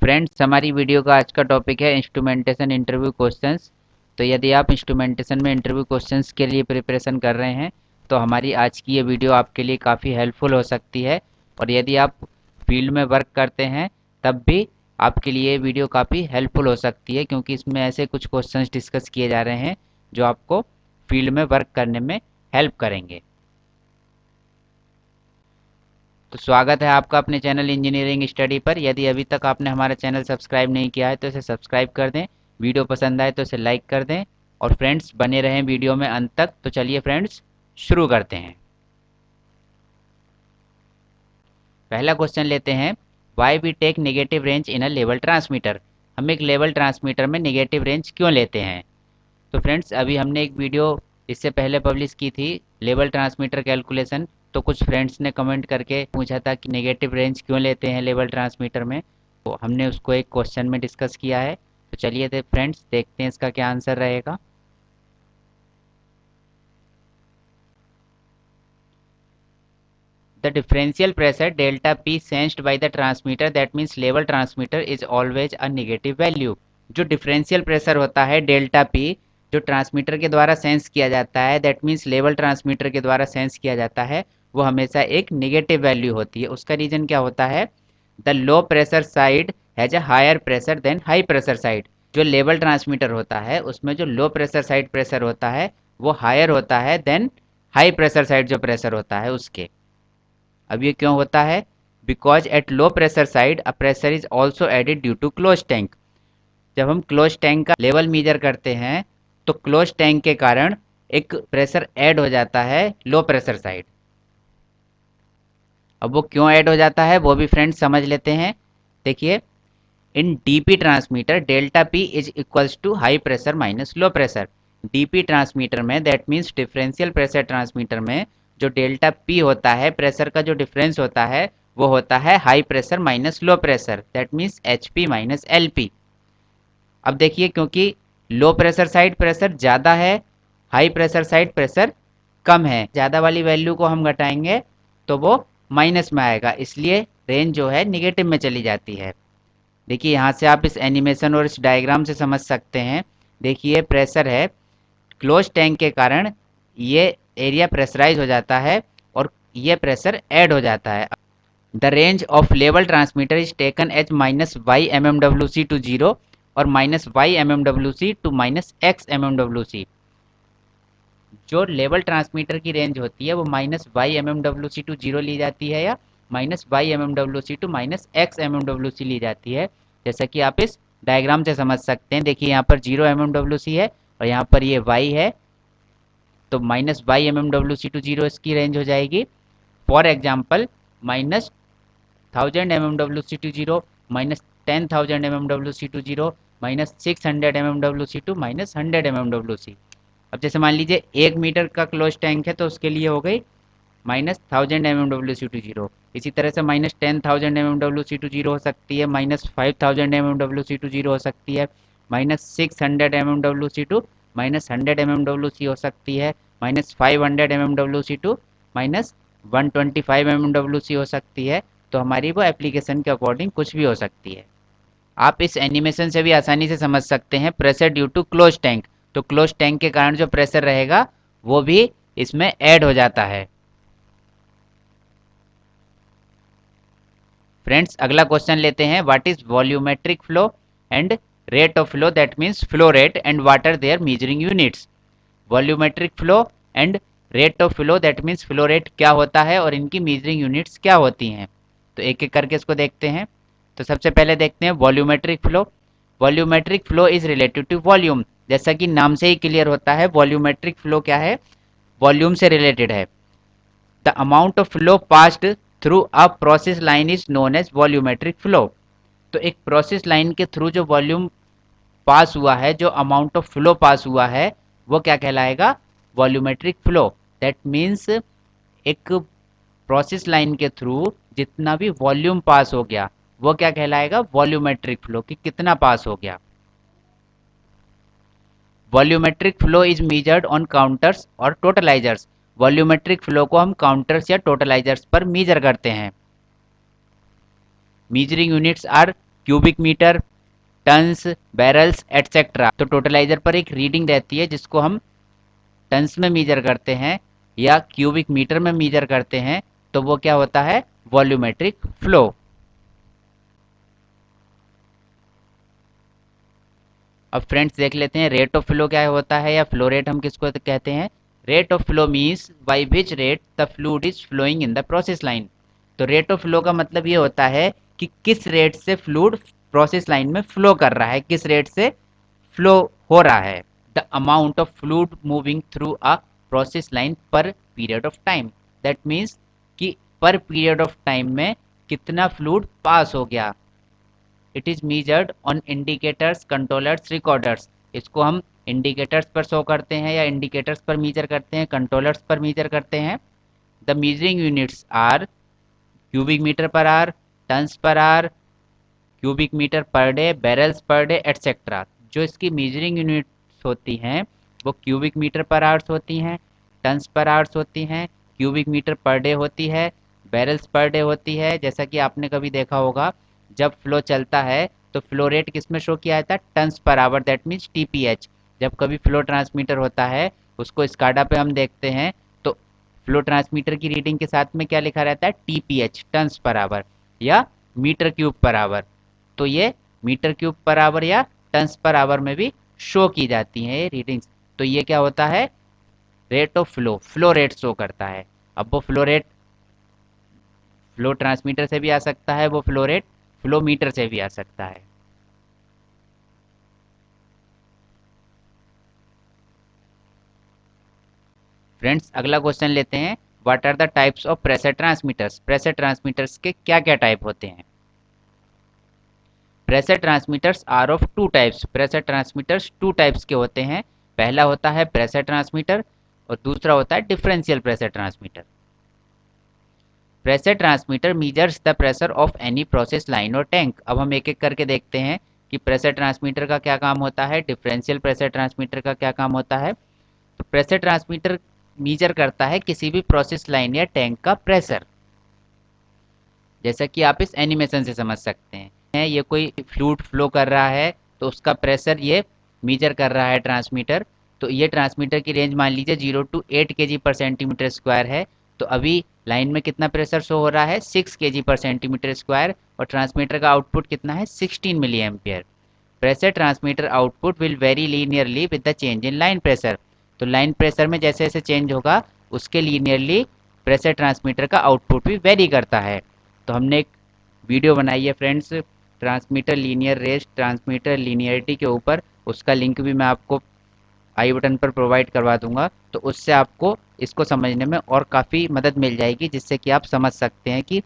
Friends, हमारी video का आज का टॉपिक है इंस्ट्रूमेंटेशन इंटरव्यू क्वेश्चंस। तो यदि आप इंस्ट्रूमेंटेशन में इंटरव्यू क्वेश्चंस के लिए प्रिपरेशन कर रहे हैं तो हमारी आज की ये वीडियो आपके लिए काफ़ी हेल्पफुल हो सकती है। और यदि आप फील्ड में वर्क करते हैं तब भी आपके लिए ये वीडियो काफ़ी हेल्पफुल हो सकती है, क्योंकि इसमें ऐसे कुछ क्वेश्चंस डिस्कस किए जा रहे हैं जो आपको फील्ड में वर्क करने में हेल्प करेंगे। तो स्वागत है आपका अपने चैनल इंजीनियरिंग स्टडी पर। यदि अभी तक आपने हमारा चैनल सब्सक्राइब नहीं किया है तो इसे सब्सक्राइब कर दें, वीडियो पसंद आए तो इसे लाइक कर दें और फ्रेंड्स बने रहें वीडियो में अंत तक। तो चलिए फ्रेंड्स शुरू करते हैं। पहला क्वेश्चन लेते हैं, why we take negative range in a level transmitter. हम एक लेवल ट्रांसमीटर में नेगेटिव रेंज क्यों लेते हैं? तो फ्रेंड्स अभी हमने एक वीडियो इससे पहले पब्लिश की थी लेवल ट्रांसमीटर कैलकुलेशन। तो कुछ फ्रेंड्स ने कमेंट करके पूछा था कि नेगेटिव रेंज क्यों लेते हैं लेवल ट्रांसमीटर में, तो हमने उसको एक क्वेश्चन में डिस्कस किया है। तो चलिए फ्रेंड्स देखते हैं इसका क्या आंसर रहेगा। The differential pressure delta P sensed by the transmitter, that means level transmitter, is always a negative value। जो डिफरेंशियल प्रेशर होता है डेल्टा पी, जो ट्रांसमीटर के द्वारा सेंस किया जाता है, दैट मीन्स लेवल ट्रांसमीटर के द्वारा सेंस किया जाता है, वो हमेशा एक नेगेटिव वैल्यू होती है। उसका रीजन क्या होता है? The low pressure side has a higher pressure than high pressure side. जो लेवल ट्रांसमीटर होता है उसमें जो लो प्रेशर साइड प्रेशर होता है वो हायर होता है देन हाई प्रेशर साइड जो प्रेशर होता है उसके। अब ये क्यों होता है? Because at low pressure side a pressure is also added due to close tank. जब हम क्लोज टैंक का लेवल मेजर करते हैं तो क्लोज टैंक के कारण एक प्रेशर ऐड हो जाता है लो प्रेशर साइड। अब वो क्यों ऐड हो जाता है वो भी फ्रेंड्स समझ लेते हैं। देखिए, in DP transmitter delta P is equals to high pressure minus low pressure. DP transmitter में, that means differential pressure transmitter में, जो डेल्टा पी होता है प्रेशर का जो डिफरेंस होता है वो होता है high pressure minus low pressure, that means H P minus L P. अब देखिए, क्योंकि लो प्रेशर साइड प्रेशर ज़्यादा है, हाई प्रेशर साइड प्रेशर कम है, ज़्यादा वाली वैल्यू को हम घटाएंगे तो वो माइनस में आएगा, इसलिए रेंज जो है निगेटिव में चली जाती है। देखिए यहाँ से आप इस एनिमेशन और इस डायग्राम से समझ सकते हैं। देखिए प्रेशर है, क्लोज टैंक के कारण ये एरिया प्रेशराइज हो जाता है और ये प्रेशर ऐड हो जाता है। The range of level transmitter is taken as minus Y M M W C to zero और minus Y M M W C to minus X M M W C. जो level transmitter की range होती है वो minus Y M M W C to zero ली जाती है या minus Y M M W C to minus X M M W C ली जाती है, जैसा कि आप इस डायग्राम से समझ सकते हैं। देखिए यहाँ पर zero M M W C है और यहाँ पर ये वाई है, तो minus Y M M W C to zero इसकी रेंज हो जाएगी। For example minus 1000 M M W C to zero, minus 10,000 M M W C to zero, minus 600 M M W C to minus 100 M M W C. अब जैसे मान लीजिए 1 metre का close tank है तो उसके लिए हो गई minus 1000 M M W C to zero. इसी तरह से minus 10,000 M M W C to zero हो सकती है, minus 5,000 M M W C to zero हो सकती है, minus 600 M M W C to minus 100 M M W C हो सकती है, minus 500 M M W C to minus 125 M M W C हो सकती है। तो हमारी वो एप्लीकेशन के अकॉर्डिंग कुछ भी हो सकती है। आप इस एनिमेशन से भी आसानी से समझ सकते हैं pressure due to close tank. तो क्लोज टैंक के कारण जो प्रेशर रहेगा वो भी इसमें ऐड हो जाता है। फ्रेंड्स अगला क्वेश्चन लेते हैं, what is volumetric flow and rate of flow, that means flow rate and what are their measuring units. Volumetric flow and rate of flow, that means flow rate क्या होता है और इनकी मेजरिंग यूनिट्स क्या होती हैं। तो एक एक करके इसको देखते हैं। तो सबसे पहले देखते हैं volumetric flow. Volumetric flow is related to volume. जैसा कि नाम से ही क्लियर होता है वॉल्यूमेट्रिक फ्लो क्या है, वॉल्यूम से रिलेटेड है। The amount of flow passed through a process line is known as volumetric flow. तो एक प्रोसेस लाइन के थ्रू जो वॉल्यूम पास हुआ है, जो अमाउंट ऑफ फ्लो पास हुआ है, वो क्या कहलाएगा? Volumetric flow. दैट मीन्स एक प्रोसेस लाइन के थ्रू जितना भी वॉल्यूम पास हो गया वो क्या कहलाएगा? वॉल्यूमेट्रिक फ्लो, कि कितना पास हो गया। Volumetric flow is measured on counters और टोटलाइजर्स। वॉल्यूमेट्रिक फ्लो को हम काउंटर्स या टोटलाइजर्स पर मेजर करते हैं। Measuring units are cubic metre, tons, barrels etcetera. तो टोटलाइजर पर एक रीडिंग रहती है जिसको हम टन्स में मीजर करते हैं या क्यूबिक मीटर में मीजर करते हैं, तो वो क्या होता है, वॉल्यूमेट्रिक फ्लो। अब फ्रेंड्स देख लेते हैं रेट ऑफ फ्लो क्या होता है या फ्लो रेट हम किसको कहते हैं। Rate of flow means by which rate the fluid is flowing in the process line. तो रेट ऑफ फ्लो का मतलब ये होता है कि किस रेट से फ्लूइड प्रोसेस लाइन में फ्लो कर रहा है, किस रेट से फ्लो हो रहा है। The amount of fluid moving through a process line per period of time. That means कि पर पीरियड ऑफ टाइम में कितना फ्लूइड पास हो गया। It is measured on indicators, controllers, recorders. इसको हम इंडिकेटर्स पर शो करते हैं या इंडिकेटर्स पर मीजर करते हैं, कंट्रोलर्स पर मीजर करते हैं। The measuring units are cubic metre per hour, tons per hour, cubic metre per day, barrels per day etcetera. जो इसकी मीजरिंग यूनिट्स होती हैं वो क्यूबिक मीटर पर आवर्स होती हैं, टन्स पर आवर्स होती हैं, क्यूबिक मीटर पर डे होती है, बैरल्स पर डे होती है। जैसा कि आपने कभी देखा होगा जब फ्लो चलता है तो फ्लो रेट किस में शो किया जाता है, turns per hour, that means TPH. जब कभी फ्लो ट्रांसमीटर होता है उसको स्काडा पे हम देखते हैं तो फ्लो ट्रांसमीटर की रीडिंग के साथ में क्या लिखा रहता है, टीपीएच, टन्स पर आवर या मीटर क्यूब पर आवर। तो ये मीटर क्यूब पर आवर या टन्स पर आवर में भी शो की जाती हैं ये रीडिंग्स। तो ये क्या होता है, rate of flow, flow rate show करता है। अब वो फ्लो रेट फ्लो ट्रांसमीटर से भी आ सकता है, वो फ्लो रेट फ्लो मीटर से भी आ सकता है। फ्रेंड्स अगला क्वेश्चन लेते हैं, what are the types of pressure transmitters. Pressure transmitters के क्या क्या टाइप होते हैं। Pressure transmitters are of two types. Pressure transmitters two types के होते हैं। पहला होता है प्रेशर ट्रांसमीटर और दूसरा होता है differential pressure transmitter. Pressure transmitter measures the pressure of any process line और टैंक। अब हम एक एक करके देखते हैं कि प्रेशर ट्रांसमीटर का क्या काम होता है, डिफरेंशियल प्रेशर ट्रांसमीटर का क्या काम होता है। तो प्रेशर ट्रांसमीटर मीजर करता है किसी भी प्रोसेस लाइन या टैंक का प्रेशर। जैसा कि आप इस एनिमेशन से समझ सकते हैं, ये कोई फ्लूइड फ्लो कर रहा है तो उसका प्रेशर ये मीजर कर रहा है ट्रांसमीटर। तो ये ट्रांसमीटर की रेंज मान लीजिए 0 to 8 kg पर सेंटीमीटर स्क्वायर है। तो अभी लाइन में कितना प्रेशर शो हो रहा है, 6 kg पर सेंटीमीटर स्क्वायर, और ट्रांसमीटर का आउटपुट कितना है, 16 milli ampere. Pressure transmitter output will vary linearly with the change in line pressure. तो लाइन प्रेशर में जैसे जैसे चेंज होगा उसके लीनियरली प्रेशर ट्रांसमीटर का आउटपुट भी वेरी करता है। तो हमने एक वीडियो बनाई है फ्रेंड्स, ट्रांसमीटर लीनियर रेस, ट्रांसमीटर लीनियरिटी के ऊपर, उसका लिंक भी मैं आपको आई बटन पर प्रोवाइड करवा दूंगा। तो उससे आपको इसको समझने में और काफ़ी मदद मिल जाएगी, जिससे कि आप समझ सकते हैं कि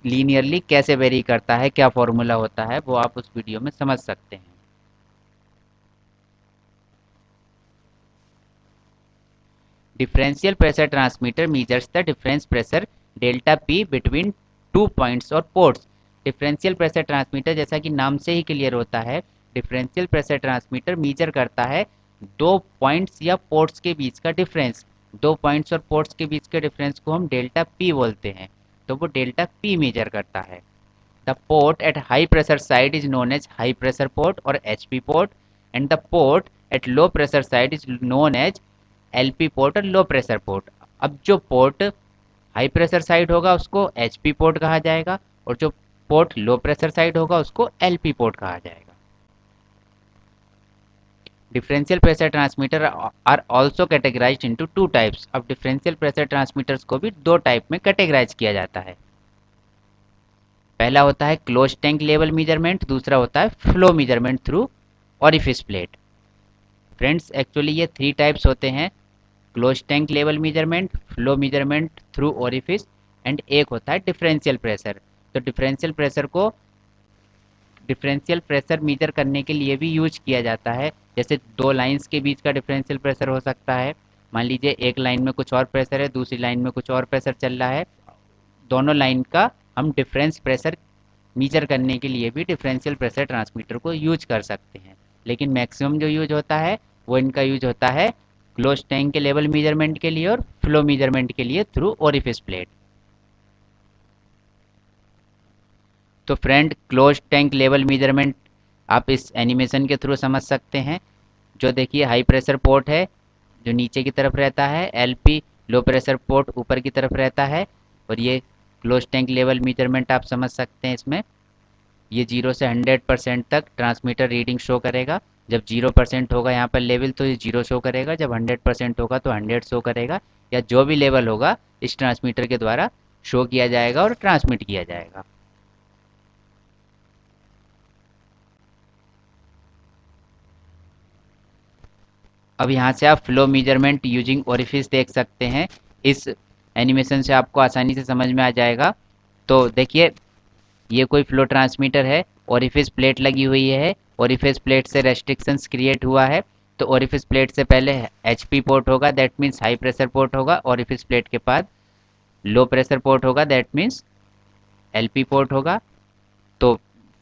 लीनियरली कैसे वेरी करता है, क्या फॉर्मूला होता है, वो आप उस वीडियो में समझ सकते हैं। Differential pressure transmitter measures the difference pressure delta P between two points और पोर्ट्स। डिफरेंशियल प्रेशर ट्रांसमीटर जैसा कि नाम से ही क्लियर होता है, डिफरेंशियल प्रेशर ट्रांसमीटर मीजर करता है दो पॉइंट्स या पोर्ट्स के बीच का डिफरेंस। दो पॉइंट्स और पोर्ट्स के बीच के डिफरेंस को हम डेल्टा पी बोलते हैं, तो वो डेल्टा पी मेजर करता है। The port at high pressure side is known as high pressure port और HP port, and the port at low pressure side is known as LP port और low pressure port. अब जो port high pressure side होगा उसको HP port कहा जाएगा और जो पोर्ट लो प्रेशर साइड होगा उसको एलपी पोर्ट कहा जाएगा। Differential pressure transmitter are also categorised into two types. अब डिफरेंशियल प्रेशर ट्रांसमीटर्स को भी दो टाइप में कैटेगराइज किया जाता है। पहला होता है क्लोज टैंक लेवल मेजरमेंट, दूसरा होता है flow measurement through orifice plate. Friends actually ये थ्री टाइप्स होते हैं, close tank level measurement, flow measurement through orifice, and एक होता है डिफरेंशियल प्रेशर। तो डिफरेंशियल प्रेशर मीजर करने के लिए भी यूज किया जाता है। जैसे दो लाइंस के बीच का डिफरेंशियल प्रेशर हो सकता है, मान लीजिए एक लाइन में कुछ और प्रेशर है, दूसरी लाइन में कुछ और प्रेशर चल रहा है, दोनों लाइन का हम डिफरेंस प्रेशर मीजर करने के लिए भी डिफरेंशियल प्रेशर ट्रांसमीटर को यूज कर सकते हैं। लेकिन मैक्सिमम जो यूज होता है वो इनका यूज होता है क्लोज टैंक के लेवल मेजरमेंट के लिए और फ्लो मेजरमेंट के लिए थ्रू ओरिफिस प्लेट। तो friend close tank level measurement आप इस एनिमेशन के थ्रू समझ सकते हैं। जो देखिए हाई प्रेशर पोर्ट है जो नीचे की तरफ रहता है, एलपी लो प्रेशर पोर्ट ऊपर की तरफ रहता है, और ये क्लोज टैंक लेवल मेजरमेंट आप समझ सकते हैं। इसमें ये 0 से 100% तक ट्रांसमीटर रीडिंग शो करेगा। जब 0% होगा यहाँ पर लेवल तो ये 0 शो करेगा, जब 100% होगा तो 100 शो करेगा, या जो भी लेवल होगा इस ट्रांसमीटर के द्वारा शो किया जाएगा और ट्रांसमिट किया जाएगा। अब यहाँ से आप फ्लो मेजरमेंट यूजिंग ओरिफिस देख सकते हैं। इस एनिमेशन से आपको आसानी से समझ में आ जाएगा। तो देखिए ये कोई फ्लो ट्रांसमीटर है, ओरिफिस प्लेट लगी हुई है, ओरिफिस प्लेट से रेस्ट्रिक्शंस क्रिएट हुआ है। तो ओरिफिस प्लेट से पहले एचपी पोर्ट होगा, that means high pressure port होगा। ओरिफिस प्लेट के बाद लो प्रेशर पोर्ट होगा, दैट मीन्स एलपी पोर्ट होगा। तो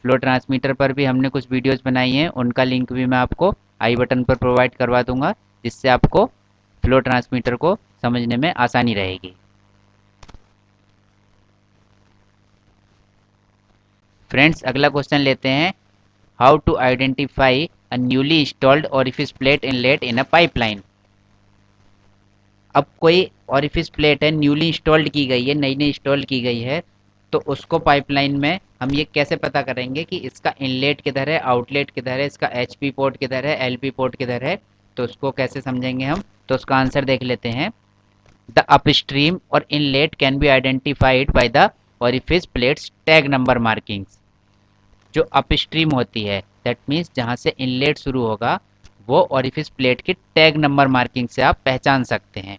फ्लो ट्रांसमीटर पर भी हमने कुछ वीडियोस बनाई हैं, उनका लिंक भी मैं आपको आई बटन पर प्रोवाइड करवा दूंगा, जिससे आपको फ्लो ट्रांसमीटर को समझने में आसानी रहेगी। फ्रेंड्स अगला क्वेश्चन लेते हैं, how to identify a newly installed orifice plate inlet in a pipeline. अब कोई ओरिफिस प्लेट है, न्यूली इंस्टॉल्ड की गई है, नई नई इंस्टॉल की गई है, तो उसको पाइपलाइन में हम ये कैसे पता करेंगे कि इसका इनलेट किधर है, आउटलेट किधर है, इसका एचपी पोर्ट किधर है, एलपी पोर्ट किधर है। तो उसको कैसे समझेंगे हम, तो उसका आंसर देख लेते हैं। द अपस्ट्रीम और inlet can be identified by the orifice plates tag number markings. जो अपस्ट्रीम होती है दैट मीन्स जहाँ से इनलेट शुरू होगा, वो ओरिफिस प्लेट की टैग नंबर मार्किंग से आप पहचान सकते हैं।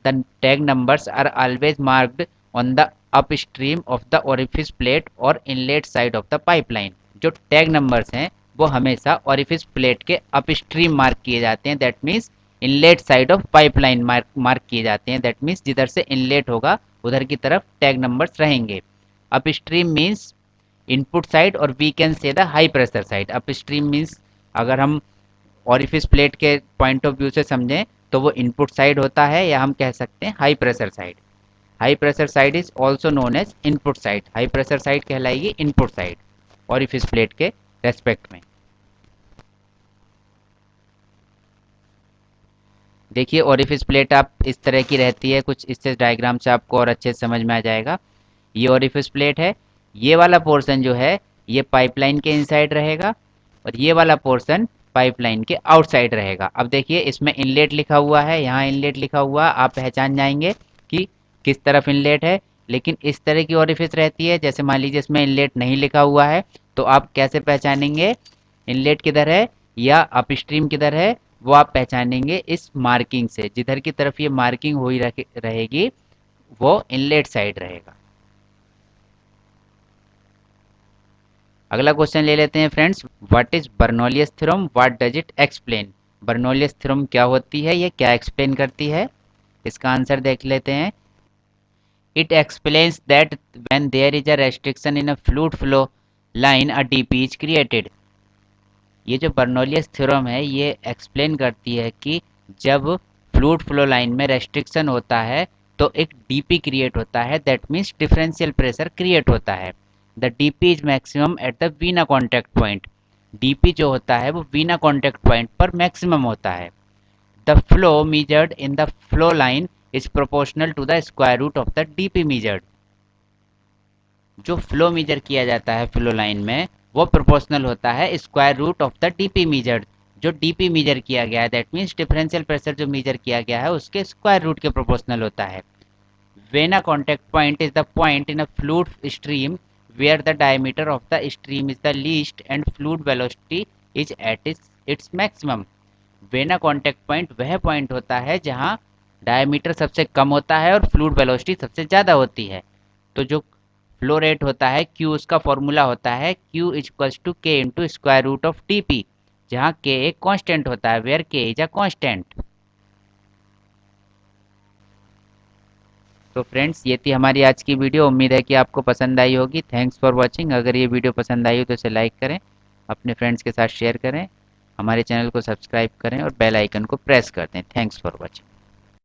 The tag numbers are always marked on the upstream of the orifice plate और inlet side of the pipeline. जो टैग नंबर्स हैं वो हमेशा ओरिफिस प्लेट के अपस्ट्रीम मार्क किए जाते हैं, that means inlet side of pipeline mark किए जाते हैं, दैट मीन्स जिधर से इनलेट होगा उधर की तरफ टैग नंबर्स रहेंगे। अपस्ट्रीम मीन्स इनपुट साइड और we can say the high pressure side. Upstream means अगर हम ओरिफिस प्लेट के पॉइंट ऑफ व्यू से समझें तो वो इनपुट साइड होता है, या हम कह सकते हैं high pressure side. High pressure side is also known as input side. High pressure side कहलाएगी इनपुट साइड ओरिफिस प्लेट के रेस्पेक्ट में। देखिए ओरिफिस प्लेट आप इस तरह की रहती है, कुछ इससे डायग्राम से आपको और अच्छे से समझ में आ जाएगा। ये ओरिफिस प्लेट है, ये वाला पोर्शन जो है ये पाइपलाइन के इनसाइड रहेगा, और ये वाला पोर्शन पाइपलाइन के आउटसाइड रहेगा। अब देखिए इसमें इनलेट लिखा हुआ है, यहाँ इनलेट लिखा हुआ, आप पहचान जाएंगे कि किस तरफ इनलेट है। लेकिन इस तरह की ओरिफिस रहती है, जैसे मान लीजिए इसमें इनलेट नहीं लिखा हुआ है, तो आप कैसे पहचानेंगे इनलेट किधर है या अपस्ट्रीम किधर है, वो आप पहचानेंगे इस मार्किंग से। जिधर की तरफ ये मार्किंग हुई रहेगी वो इनलेट साइड रहेगा। अगला क्वेश्चन ले लेते हैं friends, what is Bernoulli's theorem, what does it explain. Bernoulli's theorem क्या होती है, ये क्या एक्सप्लेन करती है, इसका आंसर देख लेते हैं। It explains that when there is a restriction in a fluid flow line a DP is created. ये जो बर्नौलियस थ्योरम है ये एक्सप्लेन करती है कि जब फ्लूइड फ्लो लाइन में रेस्ट्रिक्शन होता है तो एक डीपी क्रिएट होता है, that means differential pressure create होता है। The DP is maximum at the vena contact point. DP जो होता है वो वीना कॉन्टैक्ट पॉइंट पर मैक्सिमम होता है। The flow measured in the flow line is proportional to the square root of the DP measured. जो flow measure किया जाता है फ्लो लाइन में वो प्रोपोर्शनल होता है square root of the DP measured. जो डीपी मेजर किया गया है दैट मीन्स डिफरेंशियल प्रेशर जो मेजर किया गया है उसके स्क्वायर रूट के प्रोपोर्शनल होता है। Vena a contact point is the point in a fluid stream where the diameter of the stream is the least and fluid velocity is at its maximum. Vena contact point वह point होता है जहां diameter सबसे कम होता है और fluid velocity सबसे ज़्यादा होती है। तो जो फ्लो रेट होता है Q, उसका फॉर्मूला होता है Q equals to K into square root of T P, जहाँ K एक कांस्टेंट होता है, where K is a constant. तो फ्रेंड्स ये थी हमारी आज की वीडियो, उम्मीद है कि आपको पसंद आई होगी। Thanks for watching. अगर ये वीडियो पसंद आई हो तो इसे लाइक करें, अपने फ्रेंड्स के साथ शेयर करें, हमारे चैनल को सब्सक्राइब करें और बेल आइकन को प्रेस कर दें। Thanks for watching.